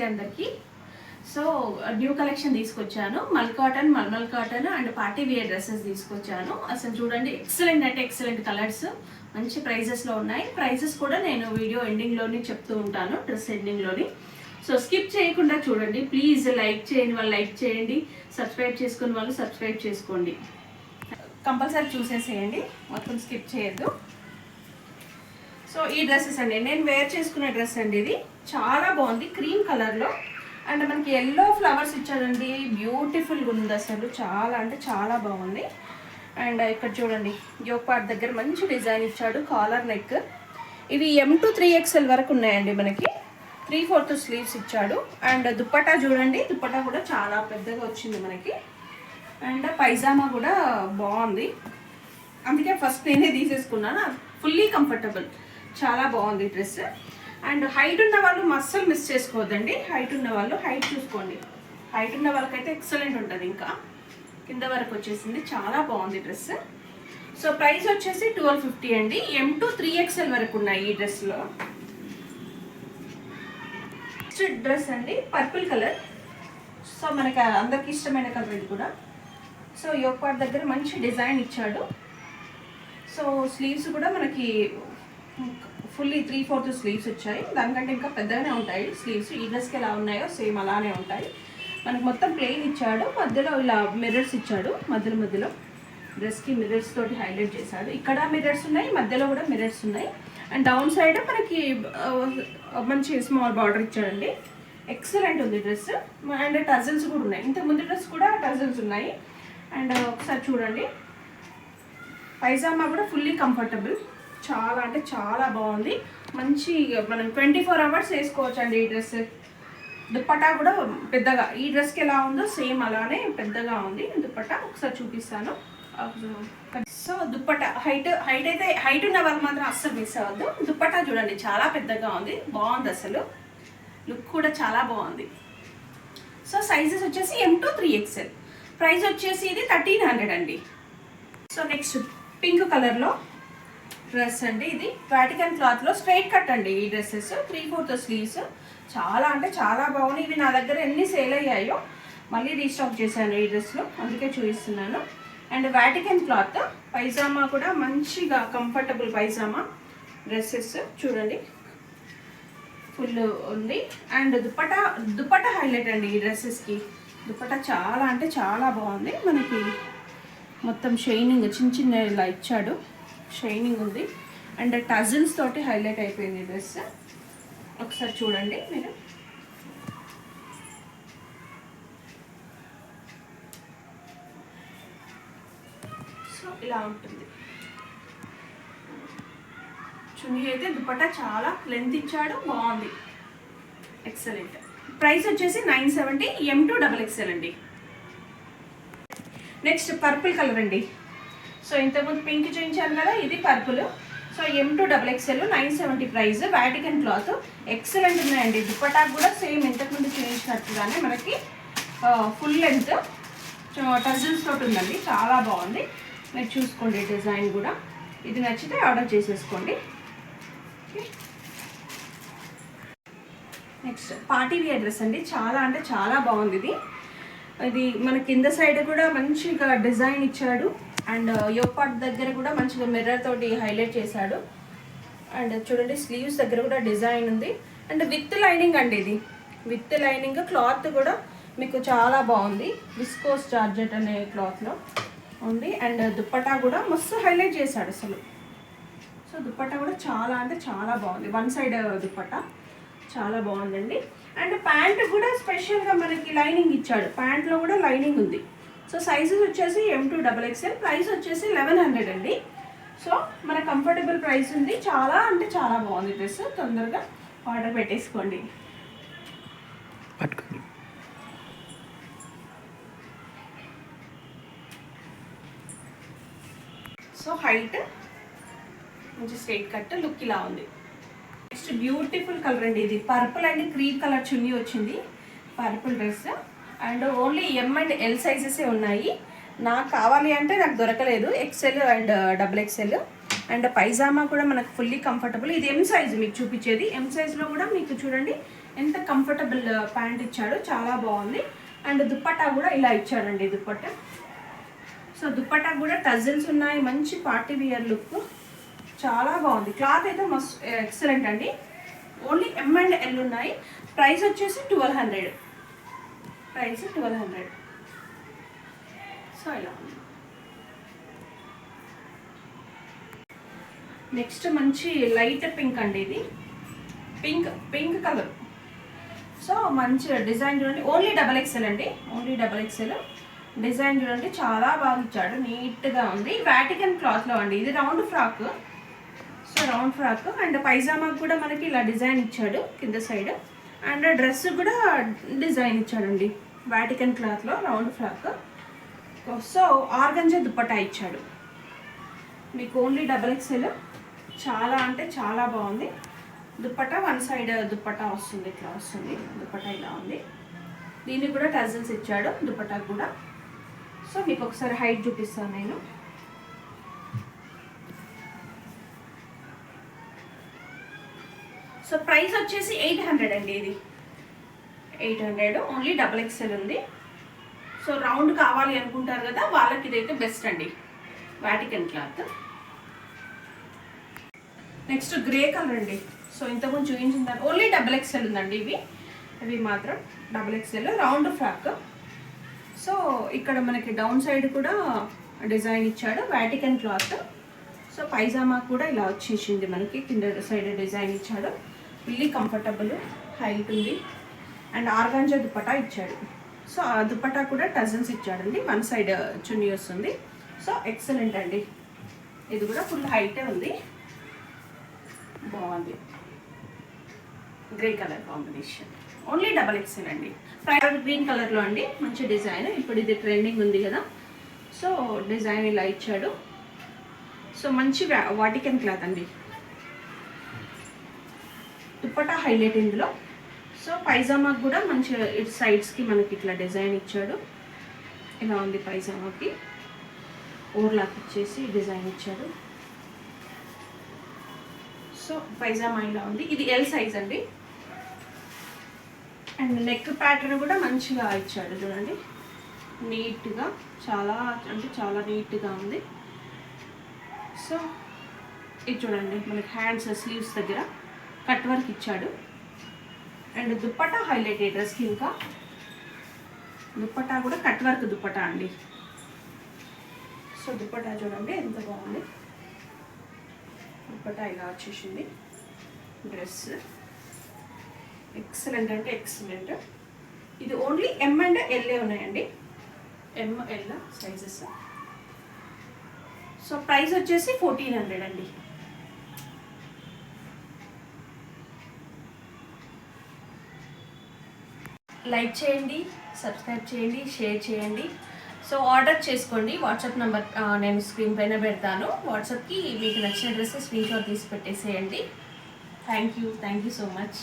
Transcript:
నమస్తే అందరికీ. So new collection తీసుకొచ్చాను. Mulmul cotton and party wear dresses తీసుకొచ్చాను. అసలు చూడండి, ఎక్సలెంట్ అంటే ఎక్సలెంట్ కలర్స్, మంచి ప్రైజెస్లో ఉన్నాయి. ప్రైజెస్ కూడా నేను వీడియో ఎండింగ్లోని చెప్తూ ఉంటాను, డ్రెస్ ఎండింగ్లోని. సో స్కిప్ చేయకుండా చూడండి ప్లీజ్. లైక్ చేయండి వాళ్ళు లైక్ చేయండి, సబ్స్క్రైబ్ చేసుకుని వాళ్ళు సబ్స్క్రైబ్ చేసుకోండి. కంపల్సరీ చూసేసేయండి, మొత్తం స్కిప్ చేయొద్దు. సో ఈ డ్రెస్సెస్ అండి, నేను వేర్ చేసుకునే డ్రెస్ అండి. ఇది చాలా బాగుంది, క్రీమ్ కలర్లో అండ్ మనకి ఎల్లో ఫ్లవర్స్ ఇచ్చాడండి. బ్యూటిఫుల్గా ఉంది అసలు, చాలా అంటే చాలా బాగుంది. అండ్ ఇక్కడ చూడండి, యోక్ పార్ట్ దగ్గర మంచి డిజైన్ ఇచ్చాడు, కాలర్ నెక్. ఇవి M to 3XL వరకు ఉన్నాయండి. మనకి 3/4 స్లీవ్స్ ఇచ్చాడు. అండ్ దుప్పటా చూడండి, దుప్పటా కూడా చాలా పెద్దగా వచ్చింది మనకి. అండ్ పైజామా కూడా బాగుంది, అందుకే ఫస్ట్ నేనే తీసేసుకున్నాను. ఫుల్లీ కంఫర్టబుల్, చాలా బాగుంది డ్రెస్. అండ్ హైట్ ఉన్న వాళ్ళు అస్సలు మిస్ చేసుకోవద్దండి. హైట్ ఉన్న వాళ్ళు హైట్ చూసుకోండి. హైట్ ఉన్న వాళ్ళకైతే ఎక్సలెంట్ ఉంటుంది. ఇంకా కింద వరకు వచ్చేసింది, చాలా బాగుంది డ్రెస్. సో ప్రైస్ వచ్చేసి 1250 అండి. M to 3XL వరకు ఉన్నాయి ఈ డ్రెస్లో. నెక్స్ట్ డ్రెస్ అండి, పర్పుల్ కలర్. సో మనకి అందరికి ఇష్టమైన కలర్ ఇది కూడా. సో యోక్ పార్ట్ దగ్గర మంచి డిజైన్ ఇచ్చాడు. సో స్లీవ్స్ కూడా మనకి ఫుల్లీ 3/4 స్లీవ్స్ వచ్చాయి. దానికంటే ఇంకా పెద్దగానే ఉంటాయి స్లీవ్స్. ఈ డ్రెస్కి ఎలా ఉన్నాయో సేమ్ అలానే ఉంటాయి. మనకు మొత్తం ప్లెయిన్ ఇచ్చాడు, మధ్యలో ఇలా మిర్రర్స్ ఇచ్చాడు. మధ్యలో డ్రెస్కి మిర్రర్స్ తోటి హైలైట్ చేశాడు. ఇక్కడ మిర్రర్స్ ఉన్నాయి, మధ్యలో కూడా మిర్రర్స్ ఉన్నాయి. అండ్ డౌన్ సైడ్ మనకి మంచి స్మాల్ బార్డర్ ఇచ్చాడండి. ఎక్సలెంట్ ఉంది డ్రెస్. అండ్ టజల్స్ కూడా ఉన్నాయి, ఇంతకుముందు డ్రెస్ కూడా టజల్స్ ఉన్నాయి. అండ్ ఒకసారి చూడండి, పైజామా కూడా ఫుల్లీ కంఫర్టబుల్, చాలా అంటే చాలా బాగుంది. మంచి మనం 24 అవర్స్ వేసుకోవచ్చు అండి ఈ డ్రెస్. దుప్పటా కూడా పెద్దగా, ఈ డ్రెస్కి ఎలా ఉందో సేమ్ అలానే పెద్దగా ఉంది దుప్పటా. ఒకసారి చూపిస్తాను. సో దుప్పటా హైట్ ఉన్న వాళ్ళు మాత్రం అస్సలు మిస్ అవ్వద్దు. దుప్పటా చూడండి, చాలా పెద్దగా ఉంది, బాగుంది అసలు. లుక్ కూడా చాలా బాగుంది. సో సైజెస్ వచ్చేసి M to 3XL. ప్రైస్ వచ్చేసి ఇది 1300 అండి. సో నెక్స్ట్ పింక్ కలర్లో డ్రెస్ అండి. ఇది వాటికన్ క్లాత్లో స్ట్రైట్ కట్ అండి. ఈ డ్రెస్సెస్ 3/4 స్లీవ్స్, చాలా అంటే చాలా బాగున్నాయి. ఇవి నా దగ్గర ఎన్ని సేల్ అయ్యాయో మళ్ళీ రీస్టాక్ చేశాను ఈ డ్రెస్లో, అందుకే చూపిస్తున్నాను. అండ్ వాటికన్ క్లాత్, పైజామా కూడా మంచిగా కంఫర్టబుల్ పైజామా డ్రెస్సెస్ చూడండి, ఫుల్ ఉంది. అండ్ దుప్పటా హైలైట్ అండి ఈ డ్రెస్సెస్కి. దుప్పటా చాలా అంటే చాలా బాగుంది. మనకి మొత్తం షైనింగ్ చిన్న ఇలా ఇచ్చాడు, షైనింగ్ ఉంది. అండ్ టజిల్స్ తోటి హైలైట్ అయిపోయింది డ్రెస్. ఒకసారి చూడండి మీరు. సో ఇలా ఉంటుంది చున్నీ అయితే. దుపట్టా చాలా లెంత్ ఇచ్చాడు, బాగుంది, ఎక్సలెంట్. ప్రైస్ వచ్చేసి 970, M to XXL అండి. నెక్స్ట్ పర్పుల్ కలర్ అండి. సో ఇంతకుముందు పింక్ చూపించాను కదా, ఇది purple. So M to XXL 970 price. Vatican cloth excellent ఉన్నాయండి. దుప్పటా కూడా సేమ్ ఇంతకుముందు చూపించినట్టుగానే మనకి ఫుల్ లెంత్ టజిల్స్ తోటి ఉందండి, చాలా బాగుంది. మీరు చూసుకోండి డిజైన్ కూడా. ఇది నచ్చితే ఆర్డర్ చేసేసుకోండి. నెక్స్ట్ పార్టీ వేర్ డ్రెస్ అండి, చాలా అంటే చాలా బాగుంది ఇది. ఇది మన కింద సైడ్ కూడా మంచిగా డిజైన్ ఇచ్చాడు. అండ్ యోక్ పార్ట్ దగ్గర కూడా మంచిగా మిర్రర్ తోటి హైలైట్ చేశాడు. అండ్ చూడండి, స్లీవ్స్ దగ్గర కూడా డిజైన్ ఉంది. అండ్ విత్ లైనింగ్ అండి, ఇది విత్ లైనింగ్. క్లాత్ కూడా మీకు చాలా బాగుంది, విస్కోస్ జార్జెట్ అనే క్లాత్లో ఉంది. అండ్ దుప్పటా కూడా మస్తు హైలైట్ చేశాడు అసలు. సో దుప్పటా కూడా చాలా అంటే చాలా బాగుంది. వన్ సైడ్ దుప్పటా చాలా బాగుందండి. అండ్ ప్యాంట్ కూడా స్పెషల్గా మనకి లైనింగ్ ఇచ్చాడు, ప్యాంట్లో కూడా లైనింగ్ ఉంది. సో సైజెస్ వచ్చేసి M to XXL. ప్రైస్ వచ్చేసి 1100 అండి. సో మన కంఫర్టబుల్ ప్రైస్ ఉంది, చాలా అంటే చాలా బాగుంది డ్రెస్. తొందరగా ఆర్డర్ పెట్టేసుకోండి. సో హైట్ మంచి స్ట్రైట్ కట్ లుక్ ఇలా ఉంది. నెక్స్ట్ బ్యూటిఫుల్ కలర్ అండి. ఇది పర్పుల్ అండ్ క్రీమ్ కలర్ చున్నీ వచ్చింది, purple dress. And only M and L సైజెసే ఉన్నాయి. నాకు కావాలి అంటే నాకు దొరకలేదు, XL and XXL. And pyjama కూడా మనకు ఫుల్లీ కంఫర్టబుల్. ఇది M సైజ్ మీకు చూపించేది. M సైజ్లో కూడా మీకు చూడండి ఎంత కంఫర్టబుల్ ప్యాంట్ ఇచ్చాడు, చాలా బాగుంది. అండ్ దుప్పట్టా కూడా ఇలా ఇచ్చాడండి దుప్పట్టా. సో దుప్పట్టా కూడా టజిల్స్ ఉన్నాయి, మంచి పార్టీ వియర్ లుక్, చాలా బాగుంది. క్లాత్ అయితే మస్తు ఎక్సలెంట్ అండి. ఓన్లీ M అండ్ L ఉన్నాయి. ప్రైస్ వచ్చేసి 1200. ప్రైస్ 1200. సో ఇలా ఉంది. నెక్స్ట్ మంచి లైట్ పింక్ అండి, ఇది పింక్ కలర్. సో మంచి డిజైన్ చూడండి, ఓన్లీ XXL అండి, ఓన్లీ XXL. డిజైన్ చూడండి చాలా బాగా ఇచ్చాడు, నీట్గా ఉంది. వాటికన్ క్లాత్లో అండి, ఇది round frock. So round frock and పైజామాకు కూడా మనకి ఇలా డిజైన్ ఇచ్చాడు కింద సైడ్. అండ్ డ్రెస్ కూడా డిజైన్ ఇచ్చాడండి వాటికన్ క్లాత్లో, round frock. So organza dupatta ఇచ్చాడు మీకు, ఓన్లీ XXL. చాలా అంటే చాలా బాగుంది. దుప్పట్టా వన్ సైడ్ దుప్పట్టా వస్తుంది, ఇట్లా వస్తుంది దుప్పట్టా, ఇలా ఉంది. దీనికి కూడా టజల్స్ ఇచ్చాడు దుప్పట్టా కూడా. సో మీకు ఒకసారి హైట్ చూపిస్తాను నేను. సో ప్రైస్ వచ్చేసి 800 అండి, ఇది 800, ఓన్లీ XXL ఉంది. సో రౌండ్ కావాలి అనుకుంటారు కదా, వాళ్ళకి ఇదైతే బెస్ట్ అండి, Vatican cloth. Next grey colour అండి. సో ఇంతకుముందు చూపించిన ఓన్లీ XXL ఉందండి, ఇవి మాత్రం XXL రౌండ్ ఫ్రాక్. సో ఇక్కడ మనకి డౌన్ సైడ్ కూడా డిజైన్ ఇచ్చాడు, వాటికన్ క్లాత్. సో పైజామా కూడా ఇలా వచ్చేసింది మనకి, కింద సైడ్ డిజైన్ ఇచ్చాడు. ఫుల్లీ కంఫర్టబుల్, హైట్ ఉంది. అండ్ ఆర్గాంజా దుప్పటా ఇచ్చాడు. సో ఆ దుప్పటా కూడా టజన్స్ ఇచ్చాడండి, వన్ సైడ్ చున్నీ వస్తుంది. సో ఎక్సలెంట్ అండి, ఇది కూడా ఫుల్ హైటే ఉంది, బాగుంది. Grey colour combination, only XXL అండి. ప్రైవేట్ గ్రీన్ కలర్లో అండి, మంచి డిజైన్. ఇప్పుడు ఇది ట్రెండింగ్ ఉంది కదా, సో డిజైన్ ఇలా ఇచ్చాడు. సో మంచి వాటికన్ క్లాత్ అండి. దుప్పటా హైలైట్ ఇందులో. సో పైజామాకి కూడా మంచి ఇటు సైడ్స్కి మనకి ఇట్లా డిజైన్ ఇచ్చాడు, ఇలా ఉంది. పైజామాకి ఓవర్లాక్ ఇచ్చేసి డిజైన్ ఇచ్చాడు. సో పైజామా ఇలా ఉంది, ఇది L సైజ్ అండి. అండ్ నెక్ ప్యాటర్న్ కూడా మంచిగా ఇచ్చాడు చూడండి, నీట్గా, చాలా అంటే చాలా నీట్గా ఉంది. సో ఇది చూడండి, మనకి హ్యాండ్స్ స్లీవ్స్ దగ్గర కట్ వర్క్ ఇచ్చాడు. అండ్ దుప్పటా హైలైట్, డ్రెస్కి ఇంకా దుప్పటా కూడా కట్ వర్క్ దుప్పటా అండి. సో దుప్పటా చూడండి ఎంత బాగుంది, దుప్పటా ఇలా వచ్చేసింది. డ్రెస్ ఎక్సలెంట్ అంటే ఎక్సలెంట్. ఇది ఓన్లీ M అండ్ L ఉన్నాయండి, M L sizes. So price వచ్చేసి 1400 అండి. లైక్ చేయండి, సబ్స్క్రైబ్ చేయండి, షేర్ చేయండి. సో ఆర్డర్ చేసుకోండి. వాట్సాప్ నెంబర్ నేను స్క్రీన్ పైన పెడతాను. వాట్సాప్కి మీకు నచ్చిన డ్రెస్సెస్ స్క్రీన్ షాట్ తీసి పెట్టేసేయండి. Thank you so much.